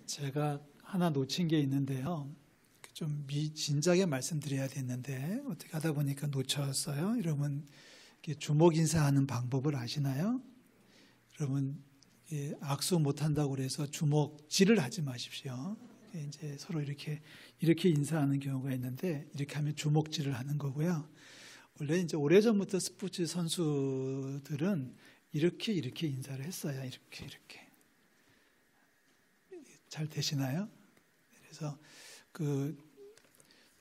제가 하나 놓친 게 있는데요. 좀 진작에 말씀드려야 됐는데 어떻게 하다 보니까 놓쳤어요. 여러분 주먹 인사하는 방법을 아시나요? 여러분 악수 못한다고 그래서 주먹질을 하지 마십시오. 이제 서로 이렇게 인사하는 경우가 있는데 이렇게 하면 주먹질을 하는 거고요. 원래 이제 오래전부터 스포츠 선수들은 이렇게 인사를 했어요. 이렇게 잘 되시나요? 그래서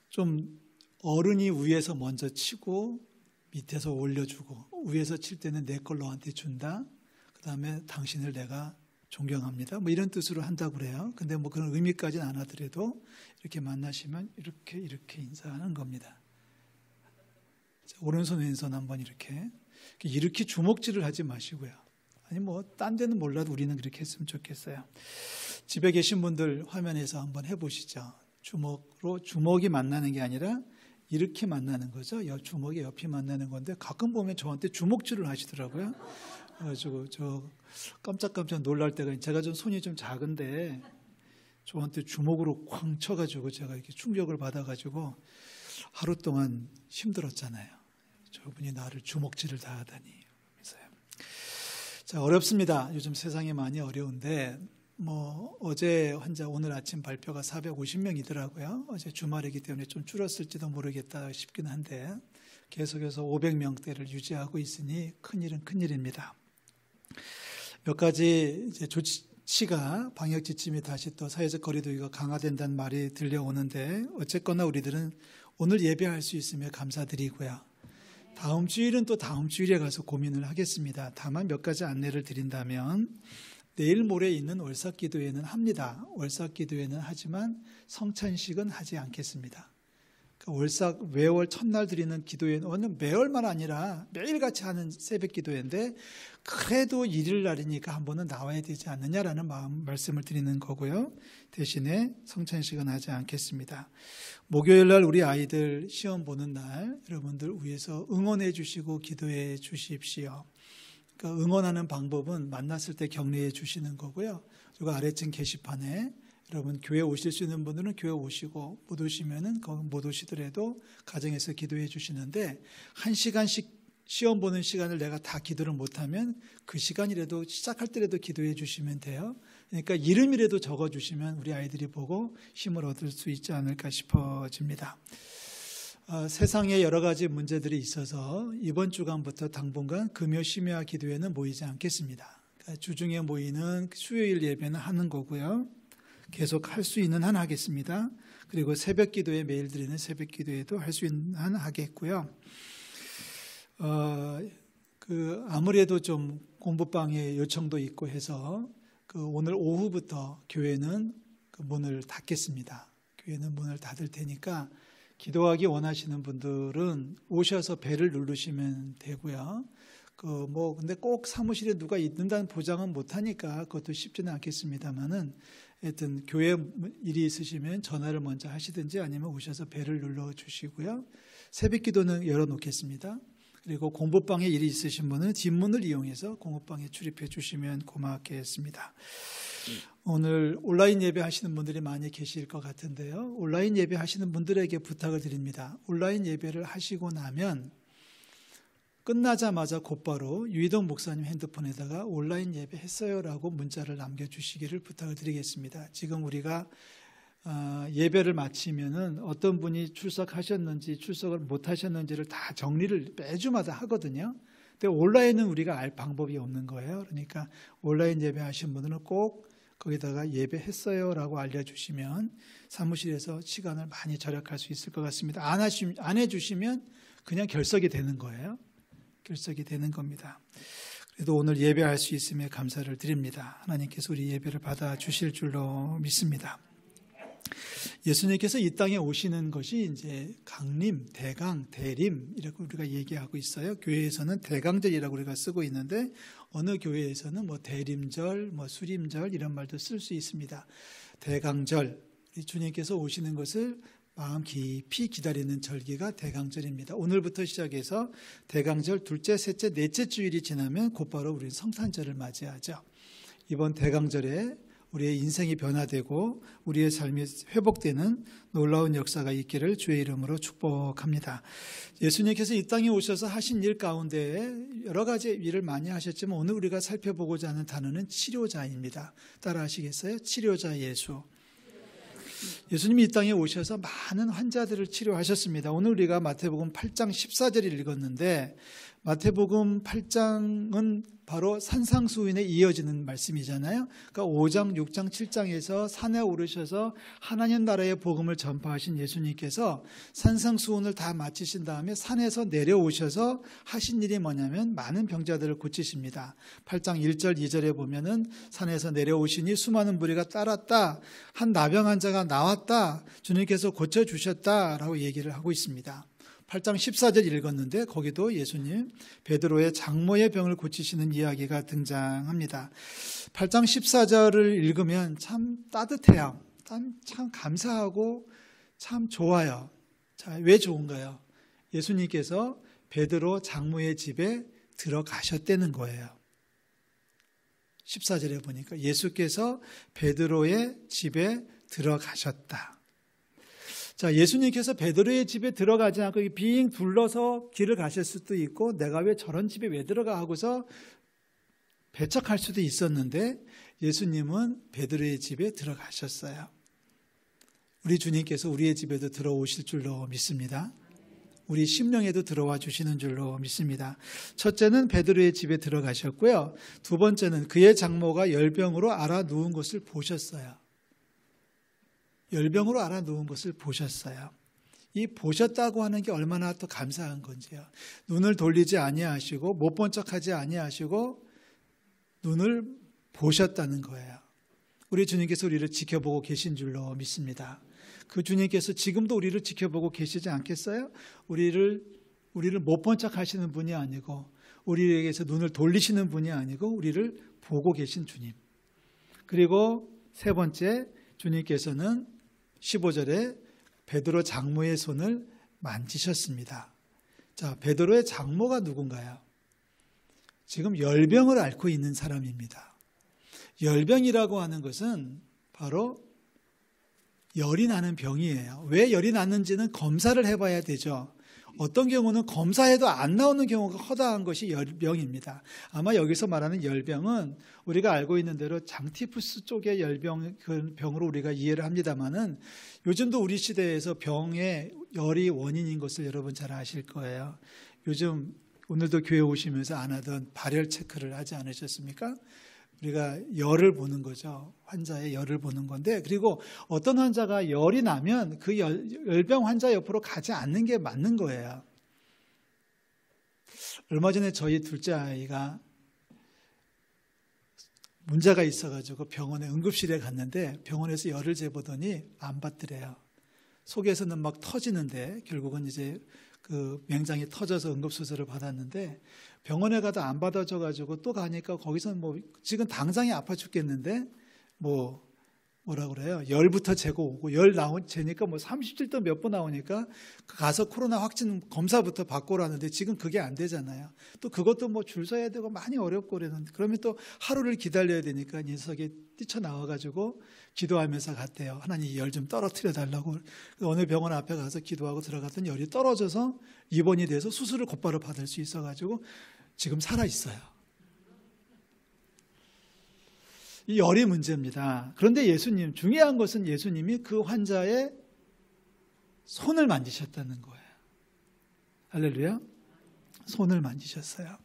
좀 어른이 위에서 먼저 치고 밑에서 올려주고 위에서 칠 때는 내 걸 너한테 준다. 그 다음에 당신을 내가 존경합니다. 뭐 이런 뜻으로 한다고 그래요. 근데 뭐 그런 의미까지는 안 하더라도 이렇게 만나시면 이렇게 인사하는 겁니다. 자, 오른손 왼손 한번 이렇게 주먹질을 하지 마시고요. 아니 뭐 딴 데는 몰라도 우리는 그렇게 했으면 좋겠어요. 집에 계신 분들 화면에서 한번 해보시죠. 주먹이 만나는 게 아니라 이렇게 만나는 거죠. 주먹이 옆이 만나는 건데 가끔 보면 저한테 주먹질을 하시더라고요. 그래가지고 저 깜짝깜짝 놀랄 때가 제가 좀 손이 좀 작은데 저한테 주먹으로 쾅 쳐가지고 제가 이렇게 충격을 받아가지고 하루 동안 힘들었잖아요. 저분이 나를 주먹질을 다 하다니. 그래서요. 자, 어렵습니다. 요즘 세상이 많이 어려운데 뭐 어제 환자 오늘 아침 발표가 450명이더라고요. 어제 주말이기 때문에 좀 줄었을지도 모르겠다 싶긴 한데 계속해서 500명대를 유지하고 있으니 큰일은 큰일입니다. 몇 가지 이제 조치가 방역 지침이 다시 또 사회적 거리두기가 강화된다는 말이 들려오는데 어쨌거나 우리들은 오늘 예배할 수 있으며 감사드리고요. 다음 주일은 또 다음 주일에 가서 고민을 하겠습니다. 다만 몇 가지 안내를 드린다면 내일 모레 있는 월삭기도회는 합니다. 월삭기도회는 하지만 성찬식은 하지 않겠습니다. 월삭 매월 첫날 드리는 기도회는 매월만 아니라 매일같이 하는 새벽기도회인데 그래도 일요일 날이니까 한 번은 나와야 되지 않느냐라는 말씀을 드리는 거고요. 대신에 성찬식은 하지 않겠습니다. 목요일 날 우리 아이들 시험 보는 날 여러분들 위해서 응원해 주시고 기도해 주십시오. 그러니까 응원하는 방법은 만났을 때 격려해 주시는 거고요. 그리고 아래층 게시판에 여러분 교회 오실 수 있는 분들은 교회 오시고 못 오시면은 못 오시더라도 가정에서 기도해 주시는데 1시간씩 시험 보는 시간을 내가 다 기도를 못하면 그 시간이라도 시작할 때라도 기도해 주시면 돼요. 그러니까 이름이라도 적어 주시면 우리 아이들이 보고 힘을 얻을 수 있지 않을까 싶어집니다. 세상에 여러 가지 문제들이 있어서 이번 주간부터 당분간 금요 심야 기도회는 모이지 않겠습니다. 그러니까 주중에 모이는 수요일 예배는 하는 거고요. 계속 할 수 있는 한 하겠습니다. 그리고 새벽 기도회 매일 드리는 새벽 기도회도 할 수 있는 한 하겠고요. 아무래도 좀 공부방에 요청도 있고 해서 오늘 오후부터 교회는 문을 닫겠습니다. 교회는 문을 닫을 테니까 기도하기 원하시는 분들은 오셔서 벨을 누르시면 되고요. 근데 꼭 사무실에 누가 있는다는 보장은 못하니까 그것도 쉽지는 않겠습니다만은 하여튼 교회 일이 있으시면 전화를 먼저 하시든지 아니면 오셔서 벨을 눌러주시고요. 새벽 기도는 열어놓겠습니다. 그리고 공부방에 일이 있으신 분은 뒷문을 이용해서 공부방에 출입해 주시면 고맙겠습니다. 오늘 온라인 예배 하시는 분들이 많이 계실 것 같은데요. 온라인 예배 하시는 분들에게 부탁을 드립니다. 온라인 예배를 하시고 나면 끝나자마자 곧바로 유희동 목사님 핸드폰에다가 온라인 예배 했어요라고 문자를 남겨주시기를 부탁을 드리겠습니다. 지금 우리가 예배를 마치면은 어떤 분이 출석하셨는지 출석을 못하셨는지를 다 정리를 매주마다 하거든요. 근데 온라인은 우리가 알 방법이 없는 거예요. 그러니까 온라인 예배 하신 분들은 꼭 거기다가 예배했어요라고 알려주시면 사무실에서 시간을 많이 절약할 수 있을 것 같습니다. 안 해주시면 그냥 결석이 되는 거예요. 결석이 되는 겁니다. 그래도 오늘 예배할 수 있음에 감사를 드립니다. 하나님께서 우리 예배를 받아주실 줄로 믿습니다. 예수님께서 이 땅에 오시는 것이 이제 강림, 대강, 대림이라고 우리가 얘기하고 있어요. 교회에서는 대강절이라고 우리가 쓰고 있는데 어느 교회에서는 대림절, 수림절 이런 말도 쓸 수 있습니다. 대강절, 주님께서 오시는 것을 마음 깊이 기다리는 절기가 대강절입니다. 오늘부터 시작해서 대강절 둘째, 셋째, 넷째 주일이 지나면 곧바로 우리는 성탄절을 맞이하죠. 이번 대강절에 우리의 인생이 변화되고 우리의 삶이 회복되는 놀라운 역사가 있기를 주의 이름으로 축복합니다. 예수님께서 이 땅에 오셔서 하신 일 가운데 여러 가지 일을 많이 하셨지만 오늘 우리가 살펴보고자 하는 단어는 치료자입니다. 따라 하시겠어요? 치료자 예수. 예수님이 이 땅에 오셔서 많은 환자들을 치료하셨습니다. 오늘 우리가 마태복음 8장 14절을 읽었는데 마태복음 8장은 바로 산상수훈에 이어지는 말씀이잖아요. 그러니까 5장, 6장, 7장에서 산에 오르셔서 하나님 나라의 복음을 전파하신 예수님께서 산상수훈을 다 마치신 다음에 산에서 내려오셔서 하신 일이 뭐냐면 많은 병자들을 고치십니다. 8장 1절, 2절에 보면은 산에서 내려오시니 수많은 무리가 따랐다. 한 나병 환자가 나왔다. 주님께서 고쳐주셨다라고 얘기를 하고 있습니다. 8장 14절 읽었는데 거기도 예수님 베드로의 장모의 병을 고치시는 이야기가 등장합니다. 8장 14절을 읽으면 참 따뜻해요. 참 감사하고 참 좋아요. 자, 왜 좋은가요? 예수님께서 베드로 장모의 집에 들어가셨다는 거예요. 14절에 보니까 예수께서 베드로의 집에 들어가셨다. 자, 예수님께서 베드로의 집에 들어가지 않고 빙 둘러서 길을 가실 수도 있고 내가 왜 저런 집에 왜 들어가 하고서 배척할 수도 있었는데 예수님은 베드로의 집에 들어가셨어요. 우리 주님께서 우리의 집에도 들어오실 줄로 믿습니다. 우리 심령에도 들어와 주시는 줄로 믿습니다. 첫째는 베드로의 집에 들어가셨고요. 두 번째는 그의 장모가 열병으로 앓아 누운 것을 보셨어요. 열병으로 앓아 누운 것을 보셨어요. 이 보셨다고 하는 게 얼마나 또 감사한 건지요. 눈을 돌리지 아니하시고 못 본 척하지 아니하시고 눈을 보셨다는 거예요. 우리 주님께서 우리를 지켜보고 계신 줄로 믿습니다. 그 주님께서 지금도 우리를 지켜보고 계시지 않겠어요? 우리를 못 본 척하시는 분이 아니고 우리에게서 눈을 돌리시는 분이 아니고 우리를 보고 계신 주님. 그리고 세 번째, 주님께서는 15절에 베드로 장모의 손을 만지셨습니다. 자, 베드로의 장모가 누군가요? 지금 열병을 앓고 있는 사람입니다. 열병이라고 하는 것은 바로 열이 나는 병이에요. 왜 열이 났는지는 검사를 해봐야 되죠. 어떤 경우는 검사해도 안 나오는 경우가 허다한 것이 열병입니다. 아마 여기서 말하는 열병은 우리가 알고 있는 대로 장티푸스 쪽의 열병, 그 병으로 우리가 이해를 합니다만은 요즘도 우리 시대에서 병의 열이 원인인 것을 여러분 잘 아실 거예요. 요즘 오늘도 교회 오시면서 안 하던 발열 체크를 하지 않으셨습니까? 우리가 열을 보는 거죠. 환자의 열을 보는 건데, 그리고 어떤 환자가 열이 나면 그 열병 환자 옆으로 가지 않는 게 맞는 거예요. 얼마 전에 저희 둘째 아이가 문제가 있어가지고 병원에 응급실에 갔는데 병원에서 열을 재보더니 안 받더래요. 속에서는 막 터지는데 결국은 이제 그 맹장이 터져서 응급수술을 받았는데 병원에 가도 안 받아줘가지고 또 가니까 거기서 뭐 지금 당장이 아파 죽겠는데 뭐라 그래요? 열부터 재고 오고 재니까 뭐 37도 몇 번 나오니까 가서 코로나 확진 검사부터 받고 오라는데 지금 그게 안 되잖아요. 또 그것도 뭐 줄 서야 되고 많이 어렵고 그러는데 그러면 또 하루를 기다려야 되니까 녀석이 뛰쳐나와가지고 기도하면서 갔대요. 하나님 열 좀 떨어뜨려 달라고. 어느 병원 앞에 가서 기도하고 들어갔더니 열이 떨어져서 입원이 돼서 수술을 곧바로 받을 수 있어가지고 지금 살아있어요. 이 열이 문제입니다. 그런데 예수님, 중요한 것은 예수님이 그 환자의 손을 만지셨다는 거예요. 할렐루야. 손을 만지셨어요.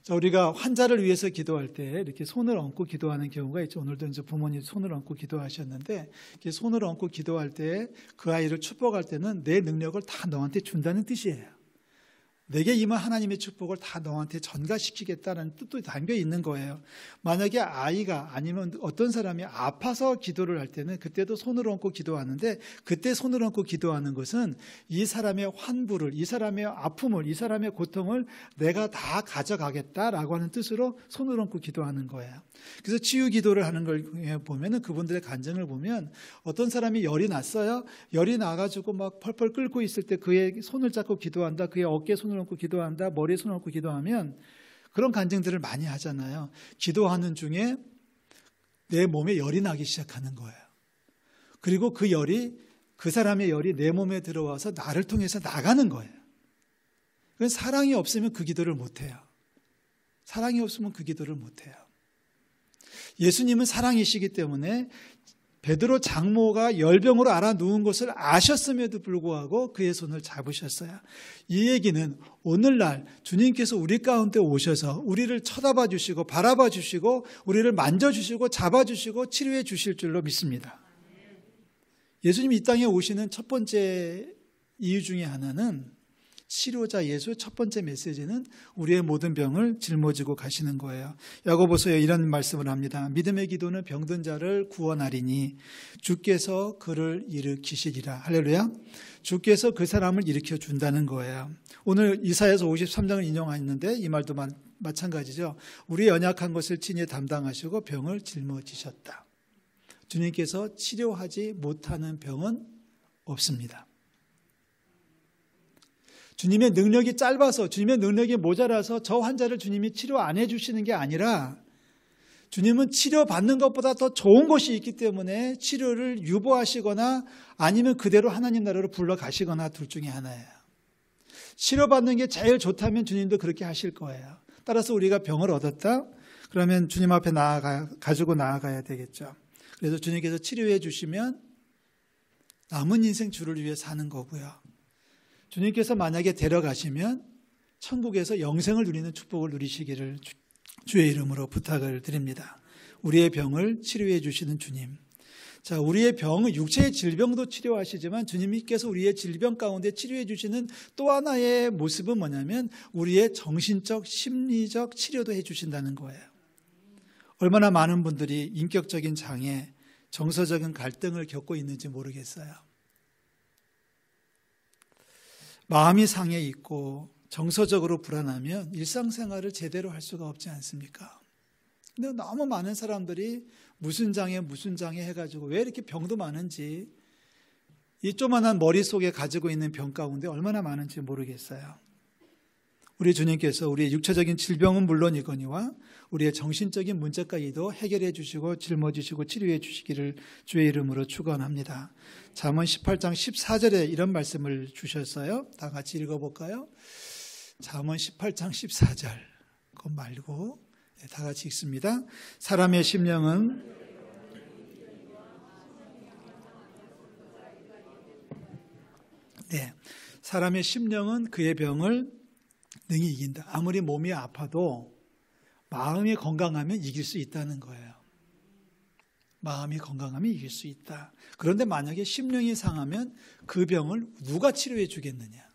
자, 우리가 환자를 위해서 기도할 때 이렇게 손을 얹고 기도하는 경우가 있죠. 오늘도 이제 부모님 손을 얹고 기도하셨는데, 이렇게 손을 얹고 기도할 때 그 아이를 축복할 때는 내 능력을 다 너한테 준다는 뜻이에요. 내게 임한 하나님의 축복을 다 너한테 전가시키겠다는 뜻도 담겨 있는 거예요. 만약에 아이가 아니면 어떤 사람이 아파서 기도를 할 때는 그때도 손을 얹고 기도하는데, 그때 손을 얹고 기도하는 것은 이 사람의 환부를, 이 사람의 아픔을, 이 사람의 고통을 내가 다 가져가겠다라고 하는 뜻으로 손을 얹고 기도하는 거예요. 그래서 치유 기도를 하는 걸 보면은 그분들의 간증을 보면 어떤 사람이 열이 났어요. 열이 나가지고 막 펄펄 끓고 있을 때 그의 손을 잡고 기도한다. 그의 어깨에 손을 얹고 기도한다. 머리에 손을 얹고 기도하면 그런 간증들을 많이 하잖아요. 기도하는 중에 내 몸에 열이 나기 시작하는 거예요. 그리고 그 사람의 열이 내 몸에 들어와서 나를 통해서 나가는 거예요. 그건 사랑이 없으면 그 기도를 못해요. 사랑이 없으면 그 기도를 못해요. 예수님은 사랑이시기 때문에 베드로 장모가 열병으로 앓아 누운 것을 아셨음에도 불구하고 그의 손을 잡으셨어요. 이 얘기는 오늘날 주님께서 우리 가운데 오셔서 우리를 쳐다봐 주시고 바라봐 주시고 우리를 만져주시고 잡아주시고 치료해 주실 줄로 믿습니다. 예수님이 이 땅에 오시는 첫 번째 이유 중에 하나는 치료자 예수의 첫 번째 메시지는 우리의 모든 병을 짊어지고 가시는 거예요. 야고보서에 이런 말씀을 합니다. 믿음의 기도는 병든 자를 구원하리니 주께서 그를 일으키시리라. 할렐루야. 주께서 그 사람을 일으켜 준다는 거예요. 오늘 이사야서 53장을 인용하는데 이 말도 마찬가지죠. 우리 연약한 것을 친히 담당하시고 병을 짊어지셨다. 주님께서 치료하지 못하는 병은 없습니다. 주님의 능력이 짧아서, 주님의 능력이 모자라서 저 환자를 주님이 치료 안 해주시는 게 아니라 주님은 치료받는 것보다 더 좋은 것이 있기 때문에 치료를 유보하시거나 아니면 그대로 하나님 나라로 불러가시거나 둘 중에 하나예요. 치료받는 게 제일 좋다면 주님도 그렇게 하실 거예요. 따라서 우리가 병을 얻었다? 그러면 주님 앞에 가지고 나아가야 되겠죠. 그래서 주님께서 치료해 주시면 남은 인생 주를 위해 사는 거고요. 주님께서 만약에 데려가시면 천국에서 영생을 누리는 축복을 누리시기를 주의 이름으로 부탁을 드립니다. 우리의 병을 치료해 주시는 주님. 자, 우리의 병은 육체의 질병도 치료하시지만 주님께서 우리의 질병 가운데 치료해 주시는 또 하나의 모습은 뭐냐면 우리의 정신적, 심리적 치료도 해 주신다는 거예요. 얼마나 많은 분들이 인격적인 장애, 정서적인 갈등을 겪고 있는지 모르겠어요. 마음이 상해 있고 정서적으로 불안하면 일상생활을 제대로 할 수가 없지 않습니까? 근데 너무 많은 사람들이 무슨 장애 해가지고 왜 이렇게 병도 많은지 이 조그만한 머릿속에 가지고 있는 병 가운데 얼마나 많은지 모르겠어요. 우리 주님께서 우리의 육체적인 질병은 물론이거니와 우리의 정신적인 문제까지도 해결해 주시고 짊어지시고 치료해 주시기를 주의 이름으로 축원합니다. 잠언 18장 14절에 이런 말씀을 주셨어요. 다 같이 읽어볼까요? 잠언 18장 14절. 그거 말고 다 같이 읽습니다. 사람의 심령은 사람의 심령은 그의 병을 능히 이긴다. 아무리 몸이 아파도 마음이 건강하면 이길 수 있다는 거예요. 마음이 건강하면 이길 수 있다. 그런데 만약에 심령이 상하면 그 병을 누가 치료해 주겠느냐.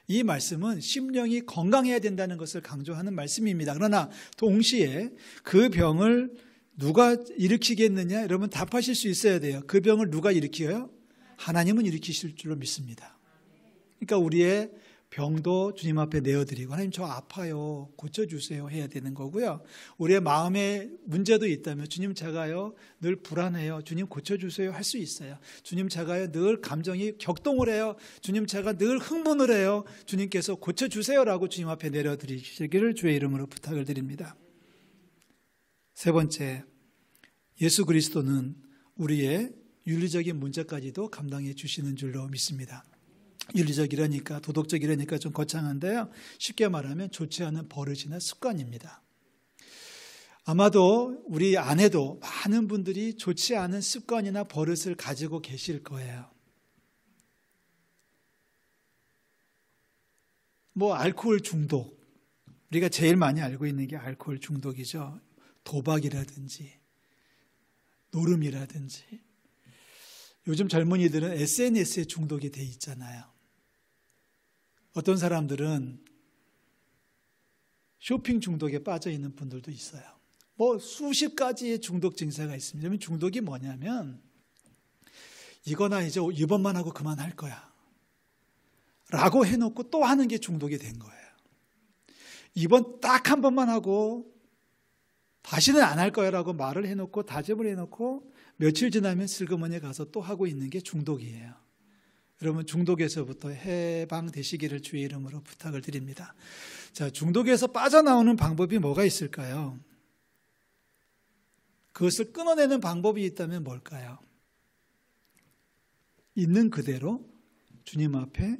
이 말씀은 심령이 건강해야 된다는 것을 강조하는 말씀입니다. 그러나 동시에 그 병을 누가 일으키겠느냐? 여러분 답하실 수 있어야 돼요. 그 병을 누가 일으켜요? 하나님은 일으키실 줄로 믿습니다. 그러니까 우리의 병도 주님 앞에 내어드리고 하나님 저 아파요 고쳐주세요 해야 되는 거고요. 우리의 마음에 문제도 있다면 주님 제가요 늘 불안해요 주님 고쳐주세요 할 수 있어요. 주님 제가요 늘 감정이 격동을 해요 주님 제가 늘 흥분을 해요 주님께서 고쳐주세요라고 주님 앞에 내려드리시기를 주의 이름으로 부탁을 드립니다. 세 번째, 예수 그리스도는 우리의 윤리적인 문제까지도 감당해 주시는 줄로 믿습니다. 윤리적이라니까 도덕적이라니까 좀 거창한데요. 쉽게 말하면 좋지 않은 버릇이나 습관입니다. 아마도 우리 안에도 많은 분들이 좋지 않은 습관이나 버릇을 가지고 계실 거예요. 알코올 중독. 우리가 제일 많이 알고 있는 게 알코올 중독이죠. 도박이라든지 노름이라든지 요즘 젊은이들은 SNS에 중독이 돼 있잖아요. 어떤 사람들은 쇼핑 중독에 빠져 있는 분들도 있어요. 수십 가지의 중독 증세가 있습니다. 그러면 중독이 뭐냐면 이거나 이제 이번만 하고 그만할 거야 라고 해놓고 또 하는 게 중독이 된 거예요. 이번 딱 한 번만 하고 다시는 안 할 거야 라고 말을 해놓고 다짐을 해놓고 며칠 지나면 슬그머니 가서 또 하고 있는 게 중독이에요. 여러분 중독에서부터 해방되시기를 주의 이름으로 부탁을 드립니다. 자, 중독에서 빠져나오는 방법이 뭐가 있을까요? 그것을 끊어내는 방법이 있다면 뭘까요? 있는 그대로 주님 앞에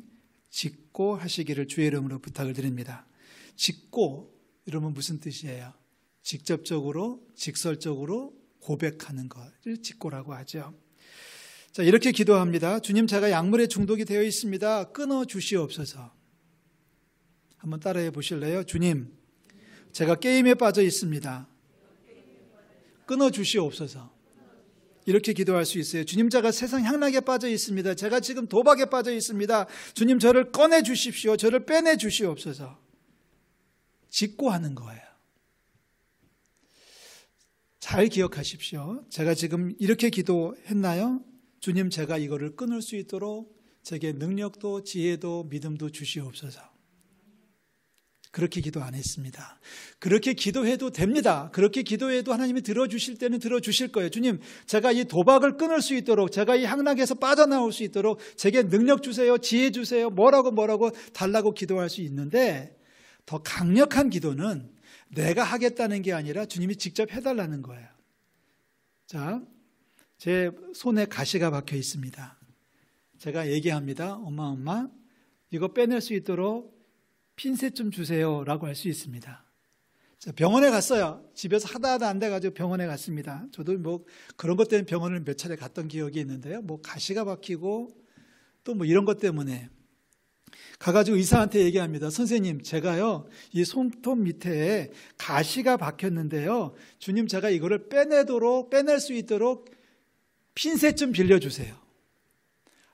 짓고 하시기를 주의 이름으로 부탁을 드립니다. 짓고 이러면 무슨 뜻이에요? 직접적으로, 직설적으로 고백하는 것을 짓고라고 하죠. 자, 이렇게 기도합니다. 주님, 제가 약물에 중독이 되어 있습니다. 끊어 주시옵소서. 한번 따라해 보실래요? 주님, 제가 게임에 빠져 있습니다. 끊어 주시옵소서. 이렇게 기도할 수 있어요. 주님, 제가 세상 향락에 빠져 있습니다. 제가 지금 도박에 빠져 있습니다. 주님, 저를 꺼내 주십시오. 저를 빼내 주시옵소서. 짓고 하는 거예요. 잘 기억하십시오. 제가 지금 이렇게 기도했나요? 주님, 제가 이거를 끊을 수 있도록 제게 능력도 지혜도 믿음도 주시옵소서. 그렇게 기도 안 했습니다. 그렇게 기도해도 됩니다. 그렇게 기도해도 하나님이 들어주실 때는 들어주실 거예요. 주님, 제가 이 도박을 끊을 수 있도록, 제가 이 향락에서 빠져나올 수 있도록 제게 능력 주세요, 지혜 주세요, 뭐라고 달라고 기도할 수 있는데, 더 강력한 기도는 내가 하겠다는 게 아니라 주님이 직접 해달라는 거예요. 자, 제 손에 가시가 박혀 있습니다. 제가 얘기합니다. 엄마, 이거 빼낼 수 있도록 핀셋 좀 주세요 라고 할 수 있습니다. 자, 병원에 갔어요. 집에서 하다 안 돼가지고 병원에 갔습니다. 저도 뭐 그런 것 때문에 병원을 몇 차례 갔던 기억이 있는데요. 뭐 가시가 박히고 또 뭐 이런 것 때문에 가가지고 의사한테 얘기합니다. 선생님, 제가요 이 손톱 밑에 가시가 박혔는데요. 주님, 제가 이거를 빼낼 수 있도록 핀셋 좀 빌려주세요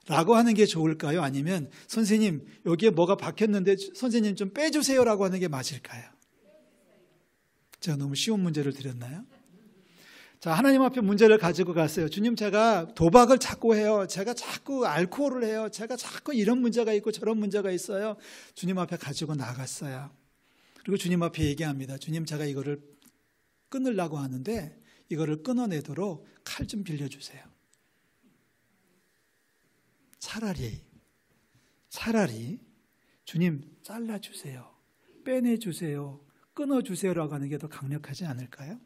라고 하는 게 좋을까요? 아니면 선생님, 여기에 뭐가 박혔는데 선생님 좀 빼주세요 라고 하는 게 맞을까요? 제가 너무 쉬운 문제를 드렸나요? 자, 하나님 앞에 문제를 가지고 갔어요. 주님, 제가 도박을 자꾸 해요. 제가 자꾸 알코올을 해요. 제가 자꾸 이런 문제가 있고 저런 문제가 있어요. 주님 앞에 가지고 나갔어요. 그리고 주님 앞에 얘기합니다. 주님, 제가 이거를 끊으려고 하는데 이거를 끊어내도록 칼 좀 빌려주세요. 차라리 주님, 잘라주세요, 빼내주세요, 끊어주세요라고 하는 게 더 강력하지 않을까요?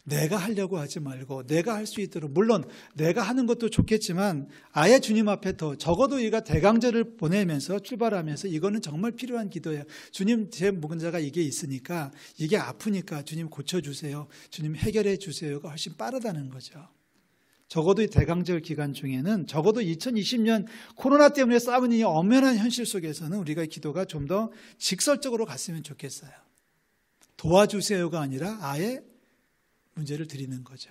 내가 하려고 하지 말고 내가 할 수 있도록, 물론 내가 하는 것도 좋겠지만 아예 주님 앞에 더, 적어도 우리가 대강절을 보내면서 출발하면서 이거는 정말 필요한 기도예요. 주님, 제 문제가 이게 있으니까, 이게 아프니까 주님 고쳐주세요, 주님 해결해 주세요가 훨씬 빠르다는 거죠. 적어도 이 대강절 기간 중에는, 적어도 2020년 코로나 때문에 싸우는 이 엄연한 현실 속에서는 우리가 기도가 좀 더 직설적으로 갔으면 좋겠어요. 도와주세요가 아니라 아예 문제를 드리는 거죠.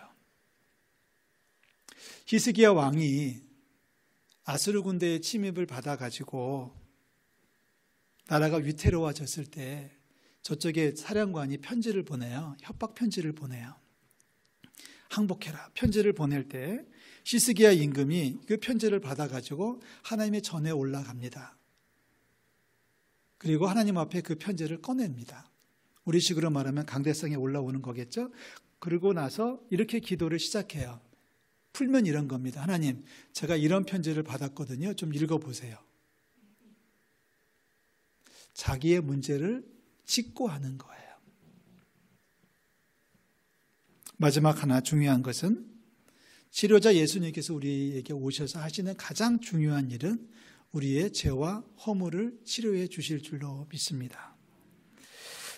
히스기야 왕이 아수르 군대의 침입을 받아가지고 나라가 위태로워졌을 때 저쪽에 사령관이 편지를 보내요. 협박 편지를 보내요. 항복해라. 편지를 보낼 때 히스기야 임금이 그 편지를 받아가지고 하나님의 전에 올라갑니다. 그리고 하나님 앞에 그 편지를 꺼냅니다. 우리식으로 말하면 강대상에 올라오는 거겠죠. 그러고 나서 이렇게 기도를 시작해요. 풀면 이런 겁니다. 하나님, 제가 이런 편지를 받았거든요. 좀 읽어보세요. 자기의 문제를 짚고 하는 거예요. 마지막 하나 중요한 것은 치료자 예수님께서 우리에게 오셔서 하시는 가장 중요한 일은 우리의 죄와 허물을 치료해 주실 줄로 믿습니다.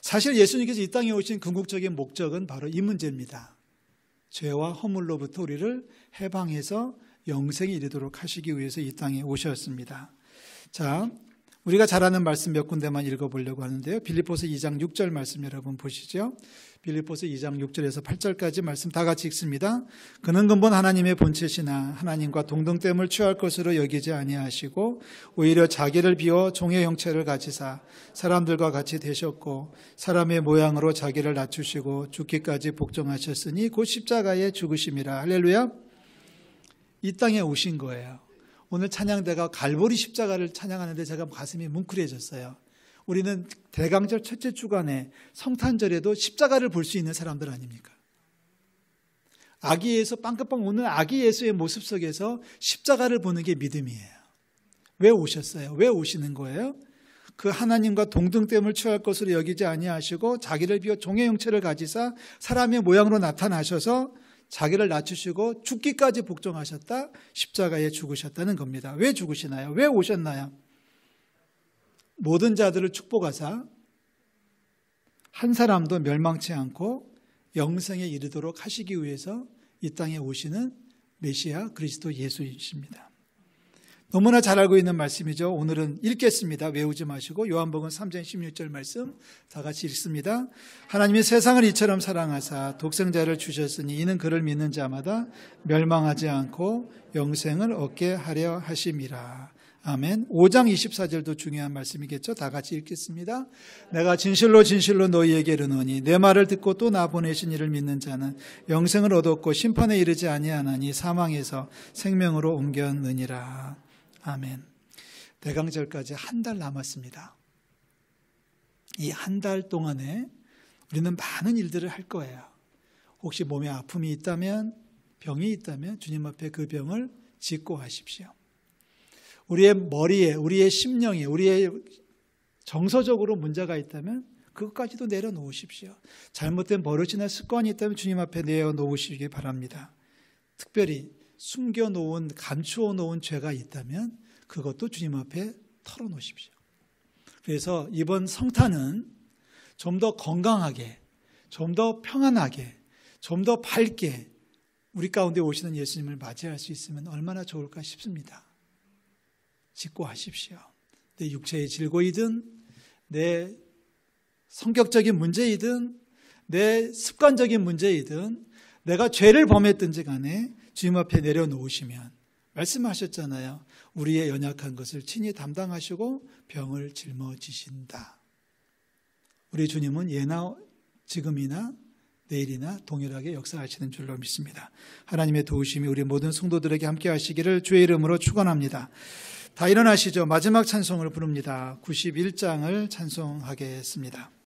사실 예수님께서 이 땅에 오신 궁극적인 목적은 바로 이 문제입니다. 죄와 허물로부터 우리를 해방해서 영생에 이르도록 하시기 위해서 이 땅에 오셨습니다. 자, 우리가 잘 아는 말씀 몇 군데만 읽어보려고 하는데요. 빌립보서 2장 6절 말씀 여러분 보시죠. 빌립보서 2장 6절에서 8절까지 말씀 다 같이 읽습니다. 그는 근본 하나님의 본체시나 하나님과 동등됨을 취할 것으로 여기지 아니하시고 오히려 자기를 비워 종의 형체를 가지사 사람들과 같이 되셨고 사람의 모양으로 자기를 낮추시고 죽기까지 복종하셨으니 곧 십자가에 죽으심이라. 할렐루야. 이 땅에 오신 거예요. 오늘 찬양대가 갈보리 십자가를 찬양하는데 제가 가슴이 뭉클해졌어요. 우리는 대강절 첫째 주간에 성탄절에도 십자가를 볼 수 있는 사람들 아닙니까? 아기 예수 빵긋빵 오는 아기 예수의 모습 속에서 십자가를 보는 게 믿음이에요. 왜 오셨어요? 왜 오시는 거예요? 그 하나님과 동등됨을 취할 것으로 여기지 아니하시고 자기를 비워 종의 형체를 가지사 사람의 모양으로 나타나셔서 자기를 낮추시고 죽기까지 복종하셨다. 십자가에 죽으셨다는 겁니다. 왜 죽으시나요? 왜 오셨나요? 모든 자들을 축복하사 한 사람도 멸망치 않고 영생에 이르도록 하시기 위해서 이 땅에 오시는 메시아 그리스도 예수이십니다. 너무나 잘 알고 있는 말씀이죠. 오늘은 읽겠습니다. 외우지 마시고 요한복음 3장 16절 말씀 다 같이 읽습니다. 하나님이 세상을 이처럼 사랑하사 독생자를 주셨으니 이는 그를 믿는 자마다 멸망하지 않고 영생을 얻게 하려 하심이라. 아멘. 5장 24절도 중요한 말씀이겠죠. 다 같이 읽겠습니다. 내가 진실로 진실로 너희에게 이르노니 내 말을 듣고 또 나 보내신 이를 믿는 자는 영생을 얻었고 심판에 이르지 아니하나니 사망에서 생명으로 옮겼느니라. 아멘. 대강절까지 한 달 남았습니다. 이 한 달 동안에 우리는 많은 일들을 할 거예요. 혹시 몸에 아픔이 있다면, 병이 있다면 주님 앞에 그 병을 짓고 하십시오. 우리의 머리에, 우리의 심령에, 우리의 정서적으로 문제가 있다면 그것까지도 내려놓으십시오. 잘못된 버릇이나 습관이 있다면 주님 앞에 내어놓으시기 바랍니다. 특별히 숨겨놓은, 감추어놓은 죄가 있다면 그것도 주님 앞에 털어놓으십시오. 그래서 이번 성탄은 좀 더 건강하게, 좀 더 평안하게, 좀 더 밝게 우리 가운데 오시는 예수님을 맞이할 수 있으면 얼마나 좋을까 싶습니다. 짓고 하십시오. 내 육체의 질고이든 내 성격적인 문제이든 내 습관적인 문제이든 내가 죄를 범했든지 간에 주님 앞에 내려놓으시면 말씀하셨잖아요. 우리의 연약한 것을 친히 담당하시고 병을 짊어지신다. 우리 주님은 예나 지금이나 내일이나 동일하게 역사하시는 줄로 믿습니다. 하나님의 도우심이 우리 모든 성도들에게 함께 하시기를 주의 이름으로 축원합니다. 다 일어나시죠. 마지막 찬송을 부릅니다. 91장을 찬송하겠습니다.